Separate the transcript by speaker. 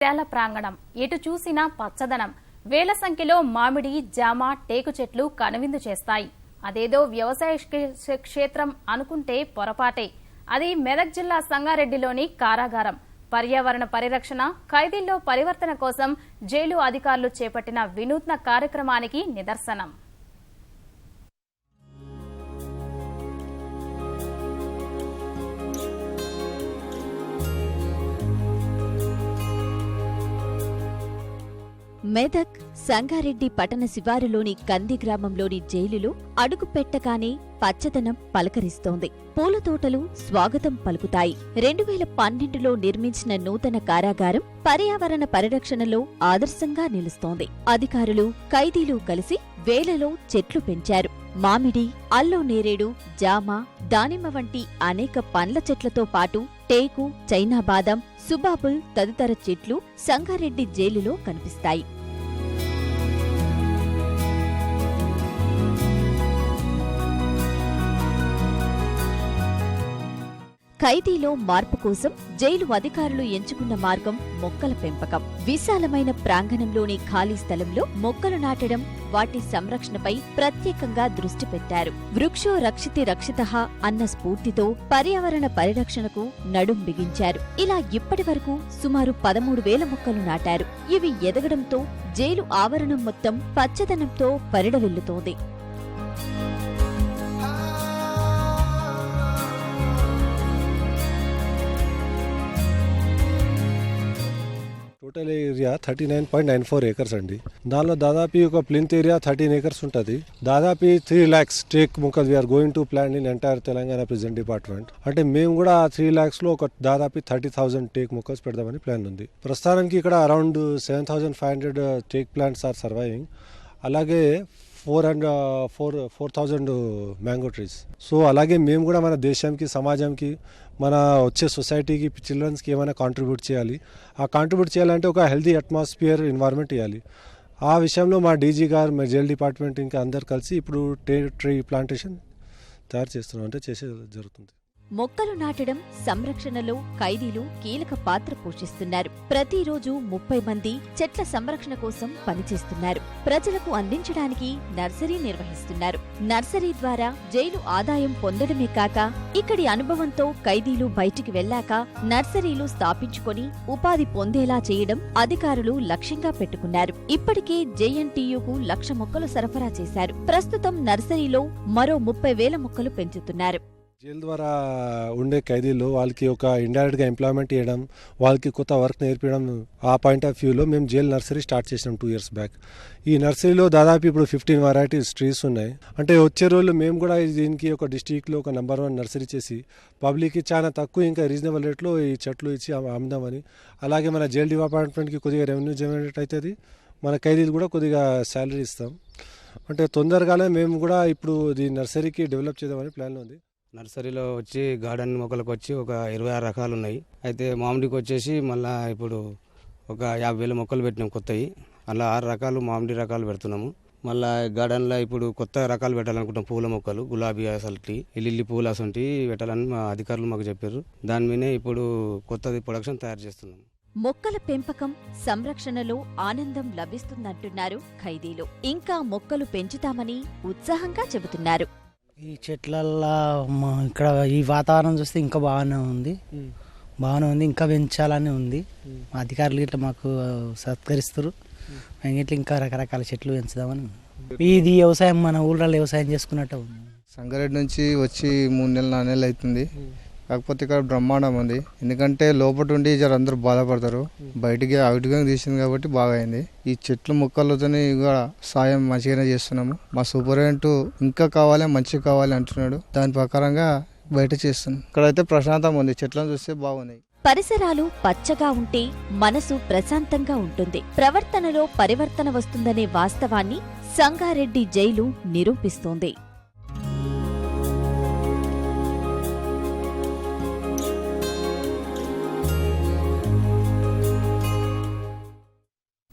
Speaker 1: త్యాల ప్రాంగణం ఎటు చూసినా పచ్చదనం, వేల సంఖ్యలో మామిడి, జామ, టేకు చెట్లు కనువిందు చేస్తాయి. అదేదో వ్యవసాయ క్షేత్రం అనుకుంటే పొరపాటే. అది మెదక్ జిల్లా సంగారెడ్డిలోని కారాగారం. పర్యావరణ పరిరక్షణ, ఖైదీల్లో పరివర్తన కోసం జైలు అధికారులు చేపట్టిన వినూత్న కార్యక్రమానికి నిదర్శనం.
Speaker 2: మెదక్ సంగారెడ్డి పట్టణ శివారులోని కంది గ్రామంలోని జైలులో అడుగు పెట్టగానే పచ్చదనం పలకరిస్తోంది. పూలతోటలు స్వాగతం పలుకుతాయి. 2012లో నిర్మించిన నూతన కారాగారం పర్యావరణ పరిరక్షణలో ఆదర్శంగా నిలుస్తోంది. అధికారులు, ఖైదీలు కలిసి వేలలో చెట్లు పెంచారు. మామిడి, అల్లో నేరేడు, జామ, దానిమ్మ వంటి అనేక పండ్ల చెట్లతో పాటు టేకు, చైనా బాదం, సుబాబుల్ తదితర చెట్లు సంగారెడ్డి జైలులో కనిపిస్తాయి. ఖైదీలో మార్పు కోసం జైలు అధికారులు ఎంచుకున్న మార్గం మొక్కల పెంపకం. విశాలమైన ప్రాంగణంలోని ఖాళీ స్థలంలో మొక్కలు నాటడం, వాటి సంరక్షణపై ప్రత్యేకంగా దృష్టి పెట్టారు. వృక్షో రక్షితి రక్షితః అన్న స్ఫూర్తితో పర్యావరణ పరిరక్షణకు నడుం బిగించారు. ఇలా ఇప్పటివరకు సుమారు 13,000 మొక్కలు నాటారు. ఇవి ఎదగడంతో జైలు ఆవరణం మొత్తం పచ్చదనంతో పరిడవిల్లుతోంది.
Speaker 3: టోటల్ ఏరియా 39.94 acres అండి. దానిలో దాదాపు ఒక ప్లింత్ ఏరియా 13 acres ఉంటుంది. దాదాపు 3 lakhs టేక్ మొక్కలు we are going to plant in entire Telangana president department. అంటే మేము కూడా 3 lakhs లో ఒక దాదాపు 30,000 టేక్ మొక్కలు పెడదామని ప్లాన్ ఉంది. ప్రస్తుతానికి ఇక్కడ around 7,500 teak plants are surviving. అలాగే 4,000 మ్యాంగో ట్రీస్. సో అలాగే మేము కూడా మన దేశానికి, సమాజంకి, మన వచ్చే సొసైటీకి, చిల్డ్రన్స్కి ఏమైనా కాంట్రిబ్యూట్ చేయాలి. ఆ కాంట్రిబ్యూట్ చేయాలంటే ఒక హెల్తీ అట్మాస్ఫియర్, ఎన్వైరన్మెంట్ ఇవ్వాలి. ఆ విషయంలో మా డీజీ గారు, మా జైల్ డిపార్ట్మెంట్ ఇంకా అందరు కలిసి ఇప్పుడు ట్రీ ప్లాంటేషన్ తయారు చేస్తున్నాం, అంటే చేసే జరుగుతుంది.
Speaker 2: మొక్కలు నాటడం, సంరక్షణలో ఖైదీలు కీలక పాత్ర పోషిస్తున్నారు. ప్రతిరోజు 30 మంది చెట్ల సంరక్షణ కోసం పనిచేస్తున్నారు. ప్రజలకు అందించడానికి నర్సరీ నిర్వహిస్తున్నారు. నర్సరీ ద్వారా జైలు ఆదాయం పొందడమే కాక ఇక్కడి అనుభవంతో ఖైదీలు బయటికి వెళ్లాక నర్సరీలు స్థాపించుకొని ఉపాధి పొందేలా చేయడం అధికారులు లక్ష్యంగా పెట్టుకున్నారు. ఇప్పటికే జేఎన్టీయూకు 1,00,000 మొక్కలు సరఫరా చేశారు. ప్రస్తుతం నర్సరీలో మరో 30,000 మొక్కలు పెంచుతున్నారు.
Speaker 3: జైలు ద్వారా ఉండే ఖైదీలు వాళ్ళకి ఒక ఇండైరెక్ట్గా ఎంప్లాయ్మెంట్ ఇవ్వడం, వాళ్ళకి కొత్త వర్క్ నేర్పించడం, ఆ పాయింట్ ఆఫ్ వ్యూలో మేము జైలు నర్సరీ స్టార్ట్ చేసాం 2 years బ్యాక్. ఈ నర్సరీలో దాదాపు ఇప్పుడు 15 varieties ట్రీస్ ఉన్నాయి. అంటే వచ్చే రోజుల్లో మేము కూడా దీనికి ఒక డిస్ట్రిక్ట్లో ఒక నెంబర్ 1 నర్సరీ చేసి పబ్లిక్కి చాలా తక్కువ, ఇంకా రీజనబుల్ రేట్లో ఈ చెట్లు ఇచ్చి అమ్ముదామని. అలాగే మన జైలు డిపార్ట్మెంట్కి కొద్దిగా రెవెన్యూ జనరేట్ అవుతుంది, మన ఖైదీలు కూడా కొద్దిగా శాలరీ ఇస్తాం. అంటే తొందరగానే మేము కూడా ఇప్పుడు ఈ నర్సరీకి డెవలప్ చేద్దామని ప్లాన్లో ఉంది.
Speaker 4: నర్సరీలో వచ్చి గార్డెన్ మొక్కలకు వచ్చి ఒక 26 రకాలు ఉన్నాయి. అయితే మామిడికి వచ్చేసి మళ్ళీ ఇప్పుడు ఒక 50,000 మొక్కలు పెట్టినాం కొత్తవి. అలా 6 రకాలు మామిడి రకాలు పెడుతున్నాము. మళ్ళీ గార్డెన్లో ఇప్పుడు కొత్త రకాలు పెట్టాలనుకుంటాం. పూల మొక్కలు, గులాబీ అసలుటి, లిల్లీ పూలు అసలు పెట్టాలని మా అధికారులు మాకు చెప్పారు. దాని మీదే ఇప్పుడు కొత్తది ప్రొడక్షన్ తయారు చేస్తున్నాం.
Speaker 2: మొక్కల పెంపకం, సంరక్షణలో ఆనందం లభిస్తుందంటున్నారు ఖైదీలు. ఇంకా మొక్కలు పెంచుతామని ఉత్సాహంగా చెబుతున్నారు.
Speaker 5: ఈ చెట్లల్లో ఇక్కడ ఈ వాతావరణం చూస్తే ఇంకా బాగానే ఉంది, ఇంకా పెంచాలని ఉంది. అధికారులు ఇట్లా మాకు సత్కరిస్తారు. మేము ఇట్లా ఇంకా రకరకాల చెట్లు పెంచుదామని. ఇది వ్యవసాయం, మన ఊళ్ళో వ్యవసాయం చేసుకున్నట్టు ఉంది.
Speaker 6: సంగారెడ్డి నుంచి వచ్చి 3 నెలలు 4 నెలలు అవుతుంది. కాకపోతే ఇక్కడ బ్రహ్మాండం ఉంది. ఎందుకంటే లోపల ఉండి అందరూ బాధపడతారు. బయటికి అవుట్గా తీసింది కాబట్టి బాగా అయింది. ఈ చెట్లు మొక్కలతోనే కూడా సాయం మంచిగానే చేస్తున్నాము. మా సూపరింటెండెంట్ ఇంకా కావాలి, మంచిగా కావాలి అంటున్నాడు. దాని ప్రకారంగా బయట చేస్తున్నాం. ఇక్కడైతే ప్రశాంతంగా ఉంది, చెట్లను చూస్తే బాగున్నాయి.
Speaker 2: పరిసరాలు పచ్చగా ఉంటే మనసు ప్రశాంతంగా ఉంటుంది. ప్రవర్తనలో పరివర్తన వస్తుందనే వాస్తవాన్ని సంగారెడ్డి జైలు నిరూపిస్తోంది.